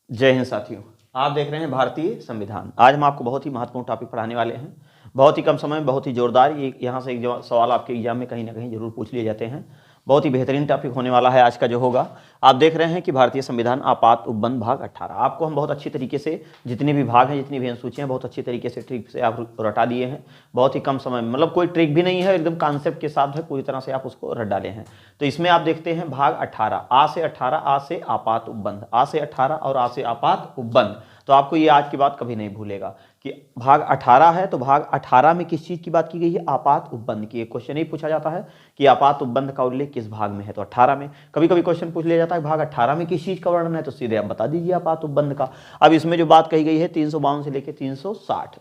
जय हिंद साथियों, आप देख रहे हैं भारतीय संविधान। आज हम आपको बहुत ही महत्वपूर्ण टॉपिक पढ़ाने वाले हैं। बहुत ही कम समय में बहुत ही जोरदार। ये यहाँ से एक सवाल आपके एग्जाम में कहीं ना कहीं जरूर पूछ लिए जाते हैं। बहुत ही बेहतरीन टॉपिक होने वाला है आज का जो होगा। आप देख रहे हैं कि भारतीय संविधान आपात उपबंध भाग 18। आपको हम बहुत अच्छी तरीके से जितने भी भाग हैं, जितनी भी अनुसूचियां, बहुत अच्छी तरीके से ट्रिक से आप रटा दिए हैं। बहुत ही कम समय में, मतलब कोई ट्रिक भी नहीं है, एकदम कॉन्सेप्ट के साथ है, पूरी तरह से आप उसको रट डाले हैं। तो इसमें आप देखते हैं भाग 18, आ से 18, आ से आपात उपबंध, आ से 18 और आ से आपात उपबंध। तो आपको ये आज की बात कभी नहीं भूलेगा कि भाग 18 है, तो भाग 18 में किस चीज की बात की गई है? आपात उपबंध की। एक क्वेश्चन ही पूछा जाता है कि आपात उपबंध का उल्लेख किस भाग में है, तो 18 में। कभी कभी क्वेश्चन पूछ लिया जाता है भाग 18 में किस चीज का वर्णन है, तो सीधे आप बता दीजिए आपात उपबंध का। अब इसमें जो बात कही गई है 352 से लेकर 360,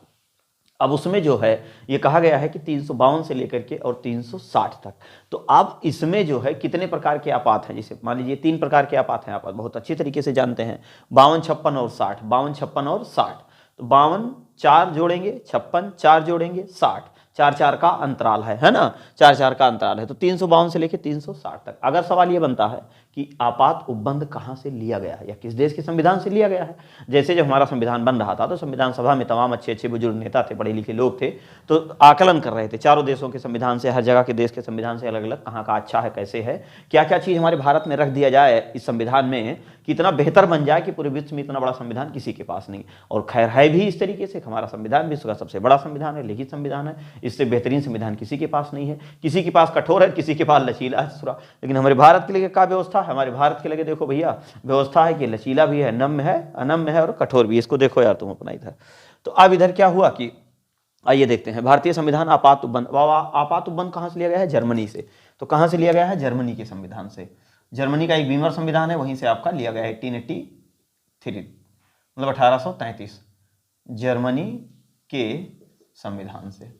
अब उसमें जो है ये कहा गया है कि 352 से लेकर के और 360 तक। तो अब इसमें जो है कितने प्रकार के आपात हैं, जैसे मान लीजिए 3 प्रकार के आपात हैं, आप बहुत अच्छी तरीके से जानते हैं। 52, 56 और 60, 52, 56 और 60। तो 52 4 जोड़ेंगे, 56 4 जोड़ेंगे, 60, 4 4 का अंतराल है ना, 4 4 का अंतराल है। तो 352 से लेकर 360 तक। अगर सवाल ये बनता है कि आपात उपबंध कहाँ से लिया गया है या किस देश के संविधान से लिया गया है, जैसे जब हमारा संविधान बन रहा था तो संविधान सभा में तमाम अच्छे अच्छे बुजुर्ग नेता थे, पढ़े लिखे लोग थे, तो आकलन कर रहे थे चारों देशों के संविधान से, हर जगह के देश के संविधान से अलग अलग कहाँ का अच्छा है, कैसे है, क्या क्या चीज़ हमारे भारत में रख दिया जाए इस संविधान में कि इतना बेहतर बन जाए कि पूरे विश्व में इतना बड़ा संविधान किसी के पास नहीं। और खैर है भी इस तरीके से, हमारा संविधान विश्व का सबसे बड़ा संविधान है, लिखित संविधान है, इससे बेहतरीन संविधान किसी के पास नहीं है। किसी के पास कठोर है, किसी के पास लचीला है, लेकिन हमारे भारत के लिए क्या व्यवस्था है? हमारे भारत के लिए देखो भैया, व्यवस्था है कि लचीला भी है, नम्य है, अनम्य है और कठोर भी। इसको देखो यार तुम अपना इधर। तो अब इधर क्या हुआ कि आइए देखते हैं भारतीय संविधान आपात उपबंध। आपात उपबंध कहां से लिया गया है? जर्मनी से। तो कहां से लिया गया है? जर्मनी के संविधान से। जर्मनी का एक बीमर संविधान है, वहीं से आपका लिया गया है 1883, मतलब 1833, जर्मनी के संविधान से।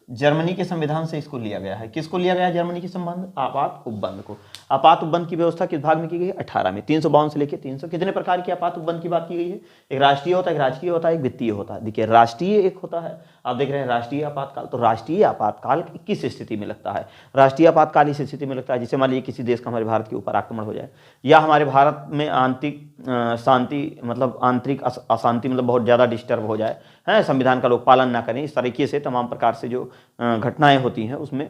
जर्मनी के संविधान से इसको लिया गया है। किसको लिया गया है जर्मनी के संबंध? आपात उपबंध को। आपात उपबंध की व्यवस्था किस भाग में की गई है? 18 में। 352 से लेकर 300। कितने प्रकार के आपात उपबंध की बात की गई है? एक राष्ट्रीय होता है, एक राजकीय होता है, एक वित्तीय होता है। देखिए राष्ट्रीय एक होता है, आप देख रहे हैं राष्ट्रीय आपातकाल। तो राष्ट्रीय आपातकाल किस स्थिति में लगता है? राष्ट्रीय आपातकाल इस स्थिति में लगता है जैसे मान लीजिए किसी देश का हमारे भारत के ऊपर आक्रमण हो जाए, या हमारे भारत में आंतरिक शांति, मतलब आंतरिक अशांति, मतलब बहुत ज़्यादा डिस्टर्ब हो जाए, है, संविधान का लोग पालन ना करें, इस तरीके से तमाम प्रकार से जो घटनाएं होती हैं उसमें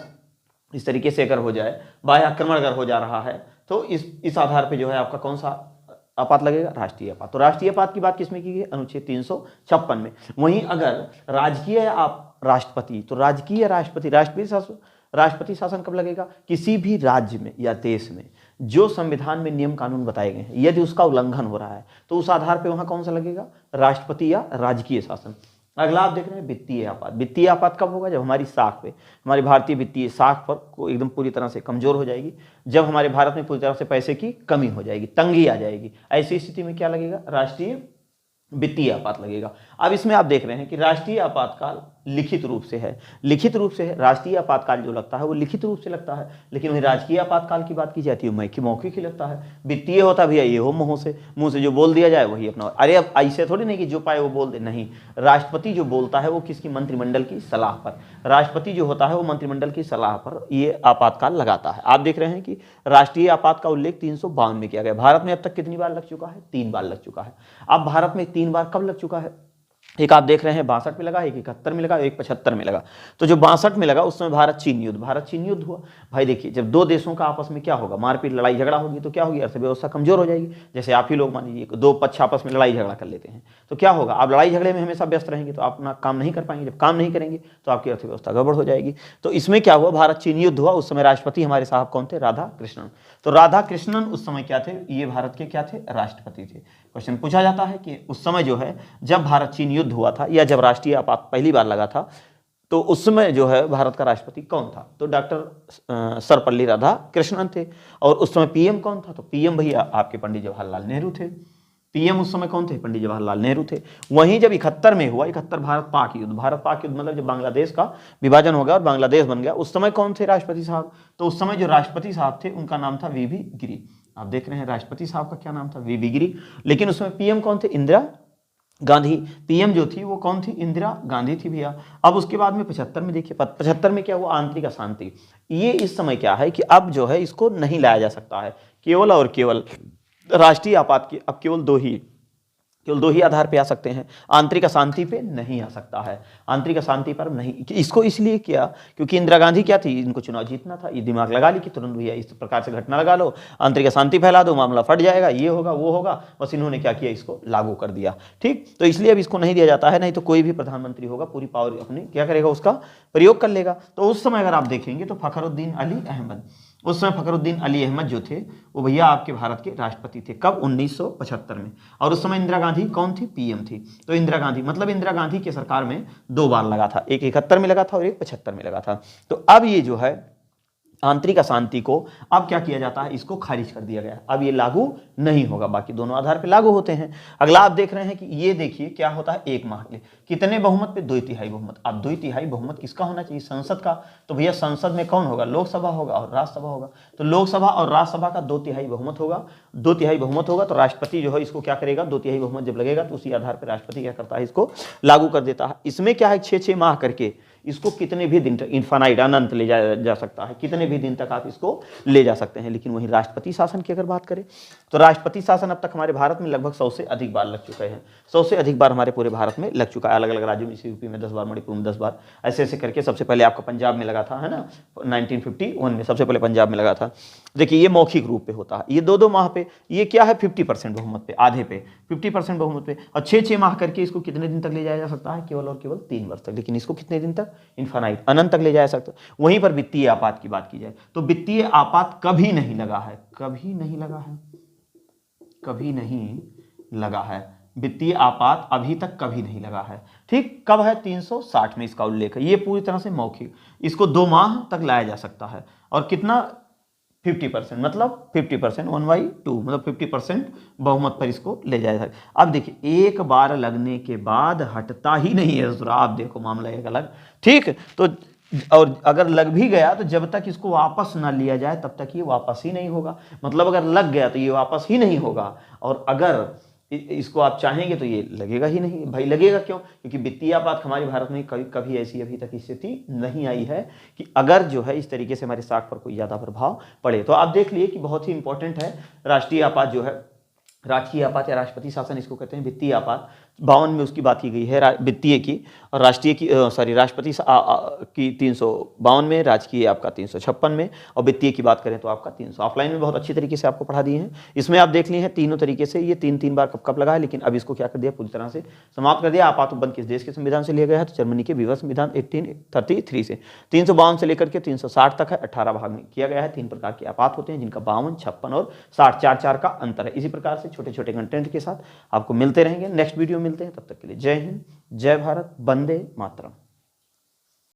इस तरीके से अगर हो जाए, बाह्य आक्रमण अगर हो जा रहा है, तो इस आधार पे जो है आपका कौन सा आपात लगेगा? राष्ट्रीय आपात। तो राष्ट्रीय आपात की बात किसमें की गई? अनुच्छेद 356 में। वहीं अगर राजकीय आप राष्ट्रपति, तो राजकीय राष्ट्रपति, राष्ट्रपति शासन कब लगेगा? किसी भी राज्य में या देश में जो संविधान में नियम कानून बताए गए हैं, यदि उसका उल्लंघन हो रहा है तो उस आधार पे वहां कौन सा लगेगा? राष्ट्रपति या राजकीय शासन। अगला आप देख रहे हैं वित्तीय आपात। वित्तीय आपात कब होगा? जब हमारी साख पे, हमारी भारतीय वित्तीय साख पर को एकदम पूरी तरह से कमजोर हो जाएगी, जब हमारे भारत में पूरी तरह से पैसे की कमी हो जाएगी, तंगी आ जाएगी, ऐसी स्थिति में क्या लगेगा? राष्ट्रीय वित्तीय आपात लगेगा। अब इसमें आप देख रहे हैं कि राष्ट्रीय आपातकाल लिखित रूप से है, लिखित रूप से है। राष्ट्रीय आपातकाल जो लगता है वो लिखित रूप से लगता है, लेकिन वही राजकीय आपातकाल की बात की जाती है मौखिक ही लगता है। वित्तीय होता भैया ये हो मुंह से जो बोल दिया जाए वही अपना। अरे अब ऐसे थोड़ी नहीं कि जो पाए वो बोल दे, नहीं। राष्ट्रपति जो बोलता है वो किसकी? मंत्रिमंडल की सलाह पर। राष्ट्रपति जो होता है वो मंत्रिमंडल की सलाह पर ये आपातकाल लगाता है। आप देख रहे हैं कि राष्ट्रीय आपात का उल्लेख 352 में किया गया। भारत में अब तक कितनी बार लग चुका है? 3 बार लग चुका है। अब भारत में 3 बार कब लग चुका है? एक आप देख रहे हैं 62 में लगा, एक 71 में लगा, एक 75 में लगा। तो जो 62 में लगा उस समय भारत चीन युद्ध हुआ। भाई देखिए, जब दो देशों का आपस में क्या होगा? मारपीट, लड़ाई झगड़ा होगी, तो क्या होगी? अर्थव्यवस्था कमजोर हो जाएगी। जैसे आप ही लोग मान लीजिए दो पक्ष आपस में लड़ाई झगड़ा कर लेते हैं, तो क्या होगा? आप लड़ाई झगड़े में हमेशा व्यस्त रहेंगे तो आप अपना काम नहीं कर पाएंगे। जब काम नहीं करेंगे तो आपकी अर्थव्यवस्था गड़बड़ हो जाएगी। तो इसमें क्या हुआ? भारत चीन युद्ध हुआ। उस समय राष्ट्रपति हमारे साहब कौन थे? राधा कृष्णन। तो राधा कृष्णन उस समय क्या थे? ये भारत के क्या थे? राष्ट्रपति थे। क्वेश्चन पूछा जाता है कि उस समय जो है जब भारत चीन युद्ध हुआ था या जब राष्ट्रीय आपात पहली बार लगा था, तो उस समय जो है भारत का राष्ट्रपति कौन था? तो डॉक्टर सर्वपल्ली राधाकृष्णन थे। और उस समय पीएम कौन था? तो पीएम भैया आपके पंडित जवाहरलाल नेहरू थे। पीएम उस समय कौन थे? पंडित जवाहरलाल नेहरू थे। वहीं जब 71 में हुआ, 71 भारत पाक युद्ध मतलब जब बांग्लादेश का विभाजन हो गया और बांग्लादेश बन गया, उस समय कौन थे राष्ट्रपति साहब? तो उस समय जो राष्ट्रपति साहब थे उनका नाम था वीवी गिरी। आप देख रहे हैं राष्ट्रपति साहब का क्या नाम था? वीवी गिरी। लेकिन उसमें पीएम कौन थे? इंदिरा गांधी। पीएम जो थी वो कौन थी? इंदिरा गांधी थी भैया। अब उसके बाद में 75 में देखिए, 75 में क्या हुआ? आंतरिक अशांति। ये इस समय क्या है कि अब जो है इसको नहीं लाया जा सकता है, केवल और केवल राष्ट्रीय आपात की अब केवल 2 ही केवल दो ही आधार पे आ सकते हैं, आंतरिक अशांति पे नहीं आ सकता है, आंतरिक अशांति पर नहीं। इसको इसलिए किया क्योंकि इंदिरा गांधी क्या थी, इनको चुनाव जीतना था, ये दिमाग लगा ली कि तुरंत भैया इस प्रकार से घटना लगा लो, आंतरिक अशांति फैला दो, मामला फट जाएगा, ये होगा वो होगा, बस इन्होंने क्या किया, इसको लागू कर दिया। ठीक, तो इसलिए अब इसको नहीं दिया जाता है, नहीं तो कोई भी प्रधानमंत्री होगा पूरी पावर अपनी क्या करेगा, उसका प्रयोग कर लेगा। तो उस समय अगर आप देखेंगे तो फखरुद्दीन अली अहमद, उस समय फखरुद्दीन अली अहमद जो थे वो भैया आपके भारत के राष्ट्रपति थे। कब? 1975 में। और उस समय इंदिरा गांधी कौन थी? पीएम थी। तो इंदिरा गांधी मतलब इंदिरा गांधी के सरकार में 2 बार लगा था, एक 71 में लगा था और एक 75 में लगा था। तो अब ये जो है आंतरिक अशांति को अब क्या किया जाता है, इसको खारिज कर दिया गया, अब ये लागू नहीं होगा, बाकी दोनों आधार पे लागू होते हैं। अगला आप देख रहे हैं कि ये देखिए क्या होता है, 1 माह के लिए कितने बहुमत पे, 2/3 बहुमत। अब 2/3 बहुमत किसका होना चाहिए? संसद का। तो भैया संसद में कौन होगा? लोकसभा होगा और राज्यसभा होगा। तो लोकसभा और राज्यसभा का 2/3 बहुमत होगा, 2/3 बहुमत होगा तो राष्ट्रपति जो है इसको क्या करेगा, 2/3 बहुमत जब लगेगा तो उसी आधार पर राष्ट्रपति क्या करता है, इसको लागू कर देता है। इसमें क्या है, 6-6 माह करके इसको कितने भी दिन तक, इनफाइनाइट, अनंत ले जाया जा सकता है, कितने भी दिन तक आप इसको ले जा सकते हैं। लेकिन वहीं राष्ट्रपति शासन की अगर बात करें तो राष्ट्रपति शासन अब तक हमारे भारत में लगभग 100 से अधिक बार लग चुके हैं, 100 से अधिक बार हमारे पूरे भारत में लग चुका है। अलग अलग राज्यों में, यूपी में 10 बार, मणिपुर में 10 बार, ऐसे ऐसे करके सबसे पहले आपका पंजाब में लगा था, है ना, 1951 में सबसे पहले पंजाब में लगा था। देखिए ये मौखिक रूप पे होता है, ये 2-2 माह पे, ये क्या है 50% बहुमत पे, आधे पे 50% बहुमत पे, और 6-6 माह करके इसको कितने दिन तक ले जाया जा सकता है, केवल और केवल 3 वर्ष तक। लेकिन इसको कितने दिन तक, इनफाइनाइट, अनंत तक ले जाया सकता है। वहीं पर वित्तीय आपात की बात की जाए तो वित्तीय आपात कभी नहीं लगा है, कभी नहीं लगा है, कभी नहीं लगा है, वित्तीय आपात अभी तक कभी नहीं लगा है। ठीक, कब है? 360 में इसका उल्लेख है। ये पूरी तरह से मौखिक, इसको 2 माह तक लाया जा सकता है। और कितना? 50%, मतलब 50%, 1/2, मतलब 50% बहुमत पर इसको ले जाया जाए। अब देखिए एक बार लगने के बाद हटता ही नहीं है, आप देखो मामला एक अलग। ठीक, तो और अगर लग भी गया तो जब तक इसको वापस ना लिया जाए तब तक ये वापस ही नहीं होगा। मतलब अगर लग गया तो ये वापस ही नहीं होगा, और अगर इसको आप चाहेंगे तो ये लगेगा ही नहीं। भाई लगेगा क्यों? क्योंकि वित्तीय आपात हमारे भारत में कभी ऐसी अभी तक स्थिति नहीं आई है कि अगर जो है इस तरीके से हमारे साख पर कोई ज़्यादा प्रभाव पड़े। तो आप देख लिए कि बहुत ही इंपॉर्टेंट है राष्ट्रीय आपात जो है, राजकीय आपात या राष्ट्रपति शासन इसको कहते हैं। वित्तीय आपात 52 में उसकी बात की गई है, वित्तीय की, और राष्ट्रीय की राष्ट्रपति की 352 में, राजकीय आपका 356 में, और वित्तीय की बात करें तो आपका 300। ऑफलाइन में बहुत अच्छी तरीके से आपको पढ़ा दिए हैं, इसमें आप देख लिए हैं तीनों तरीके से, ये 3-3 बार कब कब लगा है। लेकिन अब इसको क्या कर दिया, पूरी तरह से समाप्त कर दिया। आपात उपबंध किस देश के संविधान से लिया गया है? तो जर्मनी के वीवर संविधान 1833 से। 352 से लेकर के 360 तक है, 18 भाग में किया गया है। 3 प्रकार के आपात होते हैं जिनका 52, 56 और 60, 4-4 का अंतर है। इसी प्रकार से छोटे छोटे कंटेंट के साथ आपको मिलते रहेंगे, नेक्स्ट वीडियो मिलते हैं, तब तक के लिए जय हिंद, जय भारत, वंदे मातरम।